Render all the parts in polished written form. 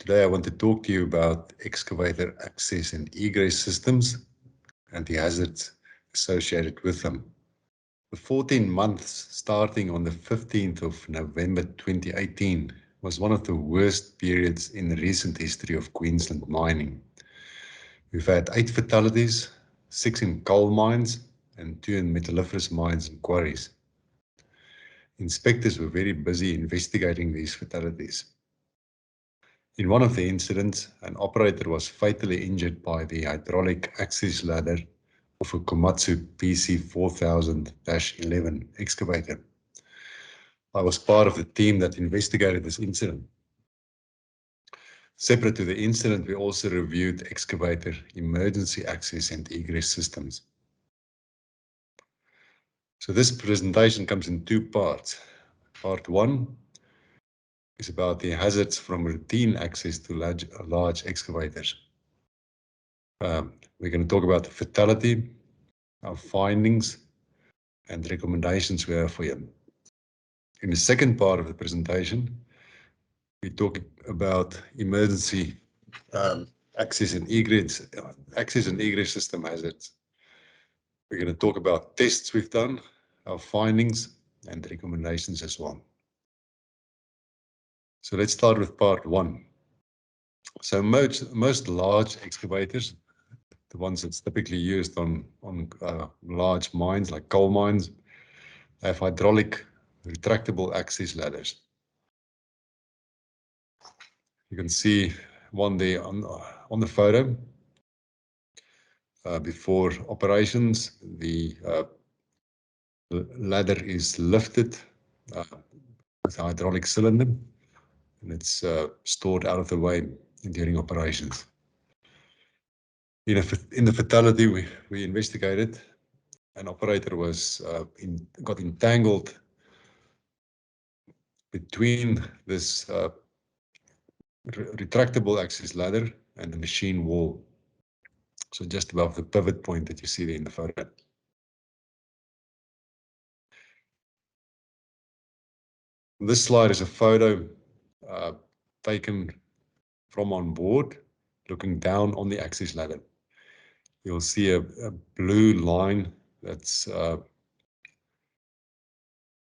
Today I want to talk to you about excavator access and egress systems and the hazards associated with them. The 14 months starting on the 15th of November 2018 was one of the worst periods in the recent history of Queensland mining. We've had 8 fatalities, 6 in coal mines and 2 in metalliferous mines and quarries. Inspectors were very busy investigating these fatalities. In one of the incidents, an operator was fatally injured by the hydraulic access ladder of a Komatsu PC 4000-11 excavator. I was part of the team that investigated this incident. Separate to the incident, we also reviewed excavator emergency access and egress systems. So this presentation comes in 2 parts. Part 1 is about the hazards from routine access to large excavators. We're going to talk about the fatality, our findings, and recommendations we have for you. In the second part of the presentation, we talk about emergency access and egress system hazards. We're going to talk about tests we've done, our findings, and recommendations as well. So let's start with part 1. So most large excavators, the ones that's typically used on large mines like coal mines, have hydraulic retractable access ladders. You can see one there on the photo. Before operations, the ladder is lifted with a hydraulic cylinder, and it's stored out of the way during operations. In the fatality we investigated, an operator got entangled between this retractable access ladder and the machine wall. So just above the pivot point that you see there in the photo. This slide is a photo taken from on board, looking down on the access ladder. You'll see a blue line that's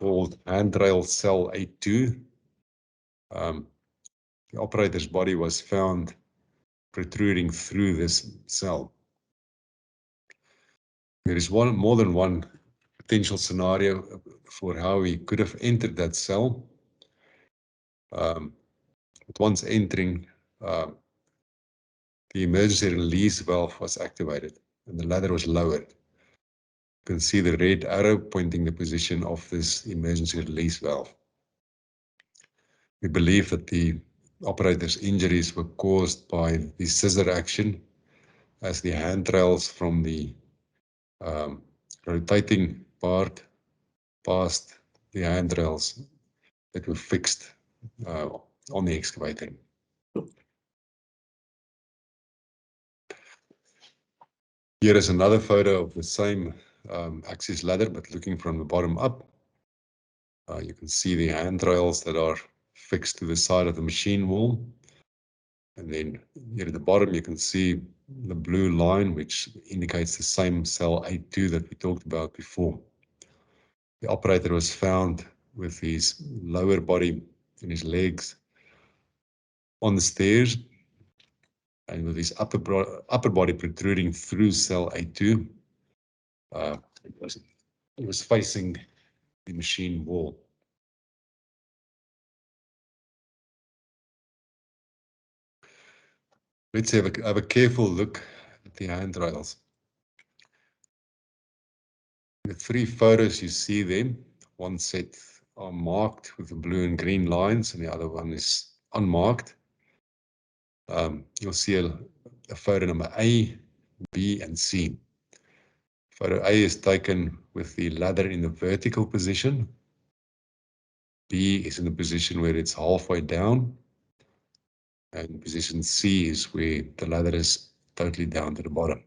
called handrail cell A2. The operator's body was found protruding through this cell. There is more than one potential scenario for how he could have entered that cell. But once entering, the emergency release valve was activated and the ladder was lowered. You can see the red arrow pointing the position of this emergency release valve. We believe that the operator's injuries were caused by the scissor action as the handrails from the rotating part past the handrails that were fixed on the excavator. Here is another photo of the same access ladder, but looking from the bottom up. You can see the handrails that are fixed to the side of the machine wall. And then here at the bottom, you can see the blue line, which indicates the same cell A2 that we talked about before. The operator was found with his lower body and his legs on the stairs, and with his upper body protruding through cell A2. He was facing the machine wall. Let's have a careful look at the handrails. The 3 photos you see there, one set are marked with the blue and green lines, and the other one is unmarked. You'll see a photo number A, B, and C. Photo A is taken with the ladder in the vertical position. B is in the position where it's halfway down. And position C is where the ladder is totally down to the bottom.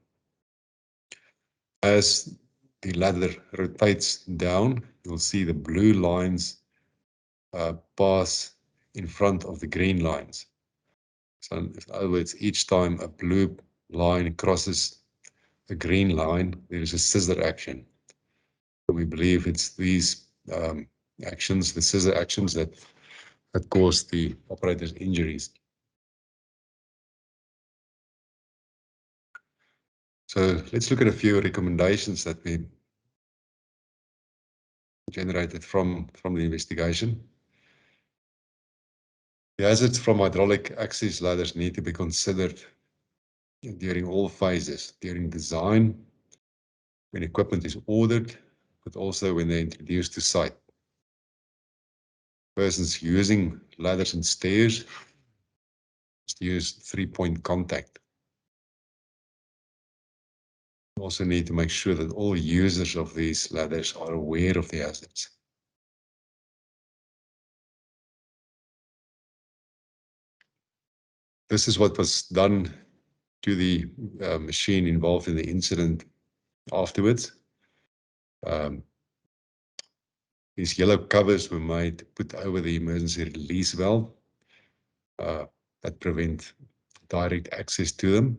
As the ladder rotates down, you'll see the blue lines pass in front of the green lines. So in other words, each time a blue line crosses a green line, there is a scissor action. We believe it's these actions, the scissor actions, that cause the operator's injuries. So let's look at a few recommendations that we generated from the investigation. The hazards from hydraulic access ladders need to be considered during all phases, during design, when equipment is ordered, but also when they're introduced to site. Persons using ladders and stairs must use 3-point contact. We also need to make sure that all users of these ladders are aware of the hazards. This is what was done to the machine involved in the incident afterwards. These yellow covers were made to put over the emergency release valve that prevent direct access to them.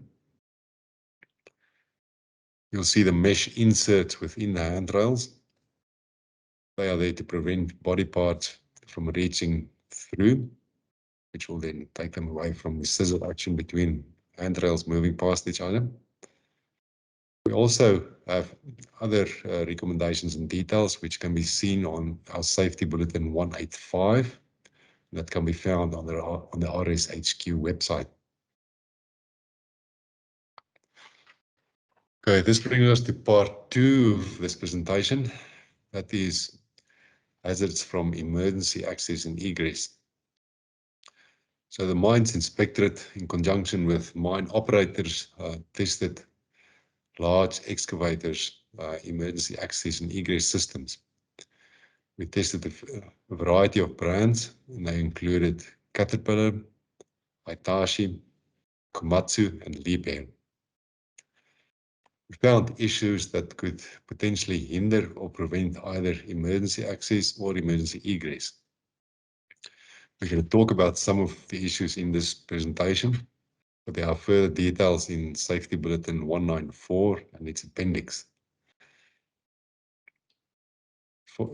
You'll see the mesh inserts within the handrails. They are there to prevent body parts from reaching through, which will then take them away from the scissor action between handrails moving past each other. We also have other recommendations and details which can be seen on our Safety Bulletin 185 that can be found on the RSHQ website. Okay, this brings us to part 2 of this presentation. That is hazards from emergency access and egress. So the Mines Inspectorate, in conjunction with mine operators, tested large excavators, emergency access and egress systems. We tested a variety of brands, and they included Caterpillar, Hitachi, Komatsu, and Liebherr. We found issues that could potentially hinder or prevent either emergency access or emergency egress. We're going to talk about some of the issues in this presentation, but there are further details in Safety Bulletin 194 and its appendix.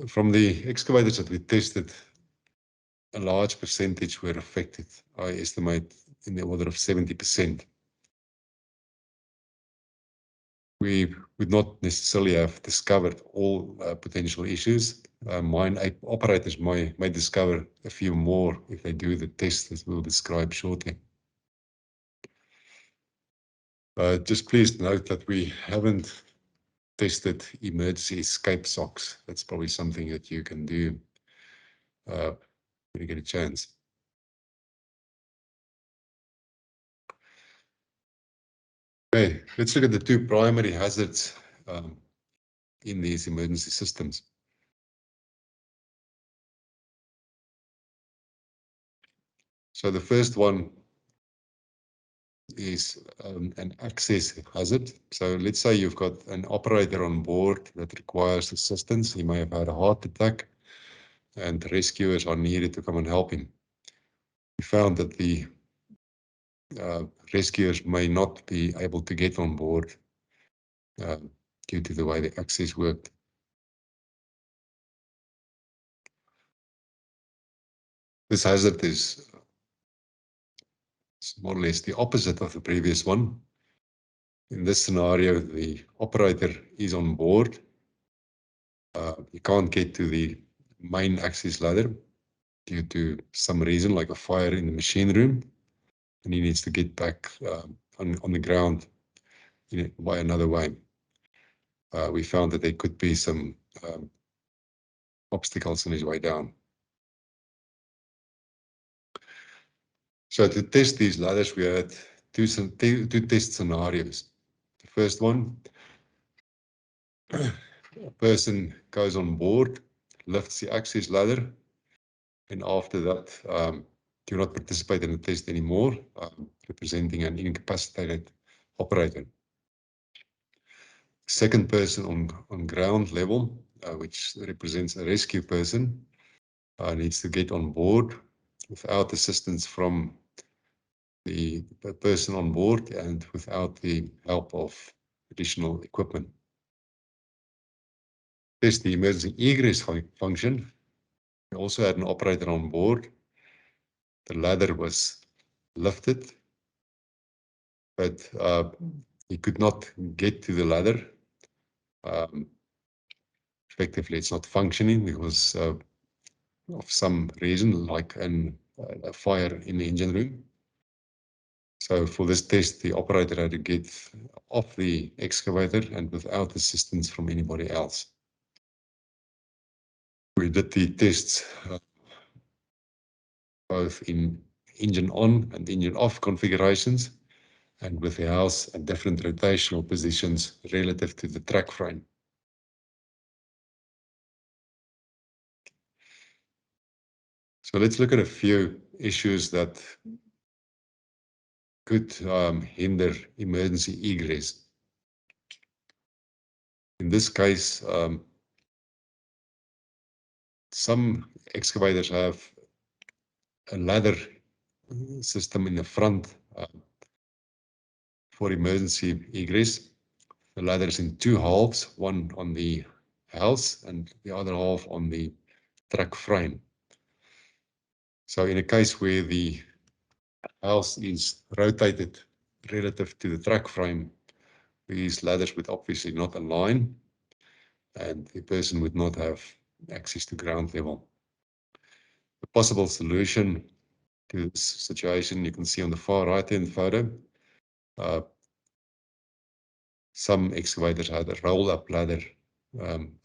From the excavators that we tested, a large percentage were affected. I estimate in the order of 70%. We would not necessarily have discovered all potential issues. Mine operators may discover a few more if they do the tests that we'll describe shortly. Just please note that we haven't tested emergency escape socks. That's probably something that you can do when you get a chance. Okay, let's look at the 2 primary hazards in these emergency systems. So the first one is an access hazard. So let's say you've got an operator on board that requires assistance. He may have had a heart attack and rescuers are needed to come and help him. We found that the rescuers may not be able to get on board due to the way the access worked. This hazard is more or less the opposite of the previous one. In this scenario, the operator is on board. He can't get to the main access ladder due to some reason, like a fire in the machine room, and he needs to get back on the ground by another way. We found that there could be some obstacles on his way down. So to test these ladders, we had two test scenarios. The first one, a person goes on board, lifts the access ladder, and after that, do not participate in the test anymore, representing an incapacitated operator. Second person on ground level, which represents a rescue person, needs to get on board without assistance from the person on board and without the help of additional equipment. There's the emergency egress function. We also had an operator on board. The ladder was lifted, but he could not get to the ladder. Effectively, it's not functioning because of some reason, like a fire in the engine room. So for this test, the operator had to get off the excavator and without assistance from anybody else. We did the tests both in engine on and engine off configurations and with the house at different rotational positions relative to the track frame. So let's look at a few issues that could hinder emergency egress. In this case, some excavators have a ladder system in the front for emergency egress. The ladder is in two halves, one on the house and the other half on the track frame. So in a case where the house is rotated relative to the track frame, these ladders would obviously not align and the person would not have access to ground level. A possible solution to this situation you can see on the far right-hand photo. Some excavators had a roll-up ladder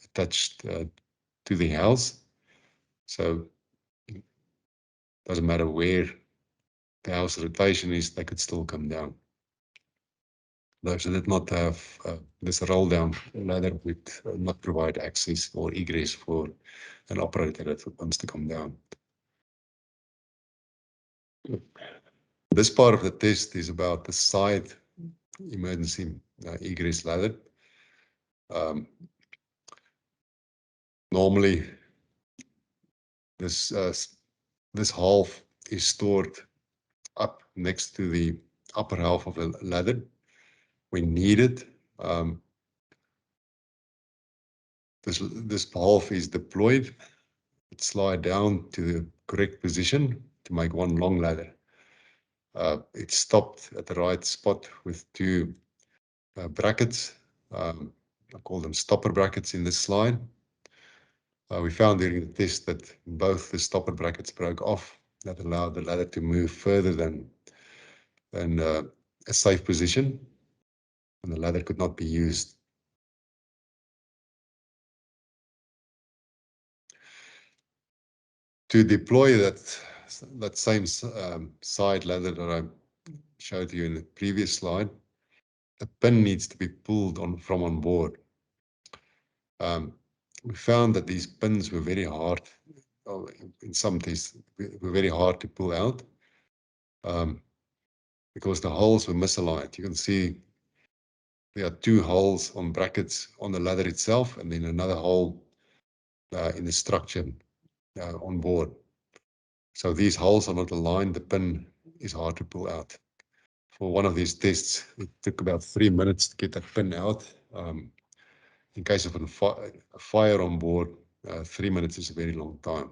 attached to the house. So it doesn't matter where the house rotation is, they could still come down. Those that did not have this roll-down ladder would not provide access or egress for an operator that wants to come down. This part of the test is about the side emergency egress ladder. Normally, this half is stored up next to the upper half of the ladder. When needed, this half is deployed, it slide down to the correct position to make one long ladder. It's stopped at the right spot with two brackets. I call them stopper brackets in this slide. We found during the test that both the stopper brackets broke off. That allowed the ladder to move further than a safe position, and the ladder could not be used. To deploy that same side ladder that I showed you in the previous slide, a pin needs to be pulled from on board. We found that these pins were very hard, in some tests, were very hard to pull out because the holes were misaligned. You can see there are two holes on brackets on the ladder itself and then another hole in the structure on board. So these holes are not aligned, the pin is hard to pull out. For one of these tests, it took about 3 minutes to get that pin out. In case of a fire on board, 3 minutes is a very long time.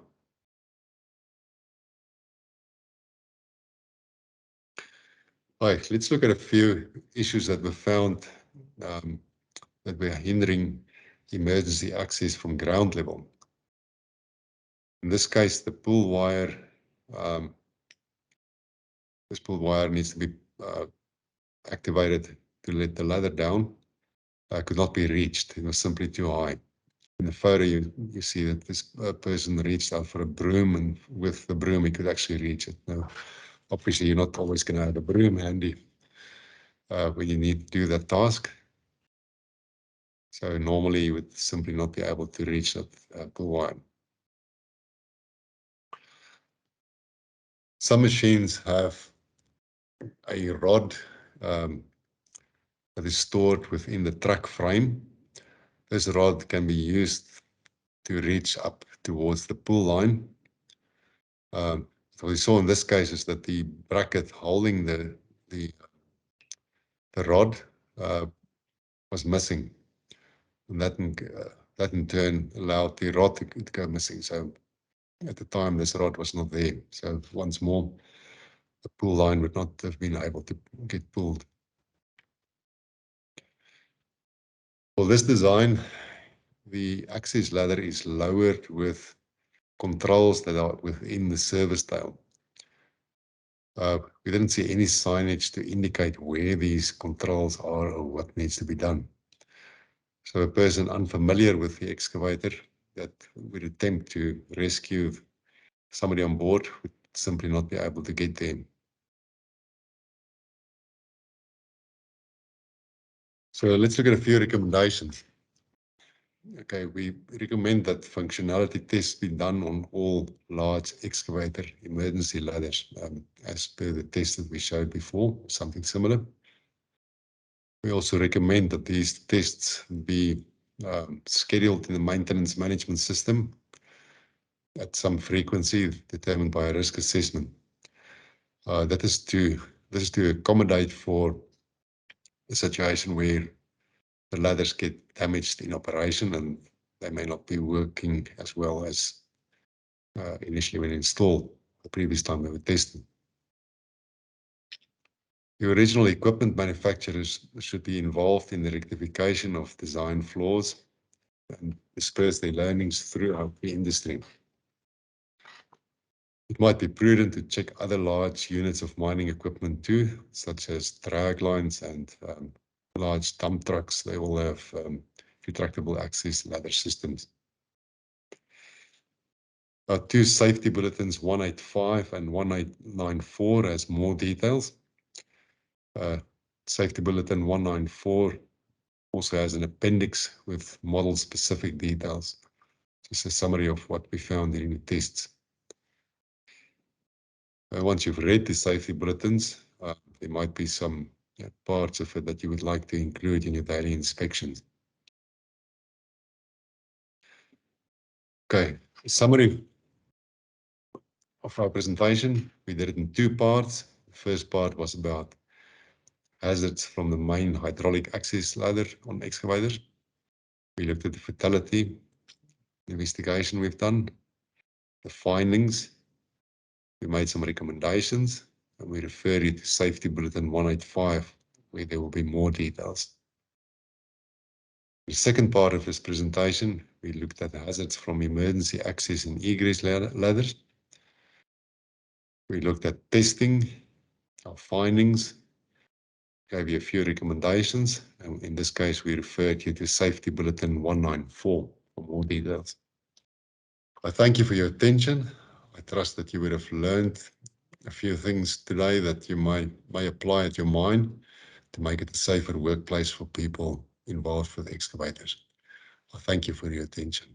All right, let's look at a few issues that were found that were hindering emergency access from ground level. In this case, the pull wire, this pull wire needs to be activated to let the ladder down. Could not be reached. It was simply too high. In the photo, you see that this person reached out for a broom, and with the broom, he could actually reach it. Now, obviously, you're not always going to have a broom handy when you need to do that task. So normally, you would simply not be able to reach that pull wire. Some machines have a rod that is stored within the track frame. This rod can be used to reach up towards the pull line. what we saw in this case is that the bracket holding the rod was missing, and that in turn allowed the rod to go missing. So at the time, this rod was not there. So once more, the pull line would not have been able to get pulled. For this design, the access ladder is lowered with controls that are within the service tail. We didn't see any signage to indicate where these controls are or what needs to be done. So a person unfamiliar with the excavator that would attempt to rescue somebody on board would simply not be able to get there. So let's look at a few recommendations. Okay, we recommend that functionality tests be done on all large excavator emergency ladders, as per the test that we showed before, something similar. We also recommend that these tests be scheduled in the maintenance management system at some frequency determined by a risk assessment. This is to accommodate for a situation where the ladders get damaged in operation and they may not be working as well as initially when installed the previous time they were tested. The original equipment manufacturers should be involved in the rectification of design flaws and disperse their learnings throughout the industry. It might be prudent to check other large units of mining equipment too, such as drag lines and large dump trucks. They all have retractable access ladder systems. Two safety bulletins, 185 and 1894, has more details. Safety bulletin 194 also has an appendix with model-specific details. Just a summary of what we found in the tests. Once you've read the safety bulletins, there might be some parts of it that you would like to include in your daily inspections. Okay, summary of our presentation. We did it in two parts. The first part was about hazards from the main hydraulic access ladder on excavators. We looked at the fatality, the investigation we've done, the findings. We made some recommendations, and we refer you to Safety Bulletin 185, where there will be more details. The second part of this presentation, we looked at the hazards from emergency access and egress ladders. We looked at testing, our findings, gave you a few recommendations, and in this case, we referred you to Safety Bulletin 194 for more details. I thank you for your attention. I trust that you would have learned a few things today that you may apply at your mine to make it a safer workplace for people involved with excavators. I thank you for your attention.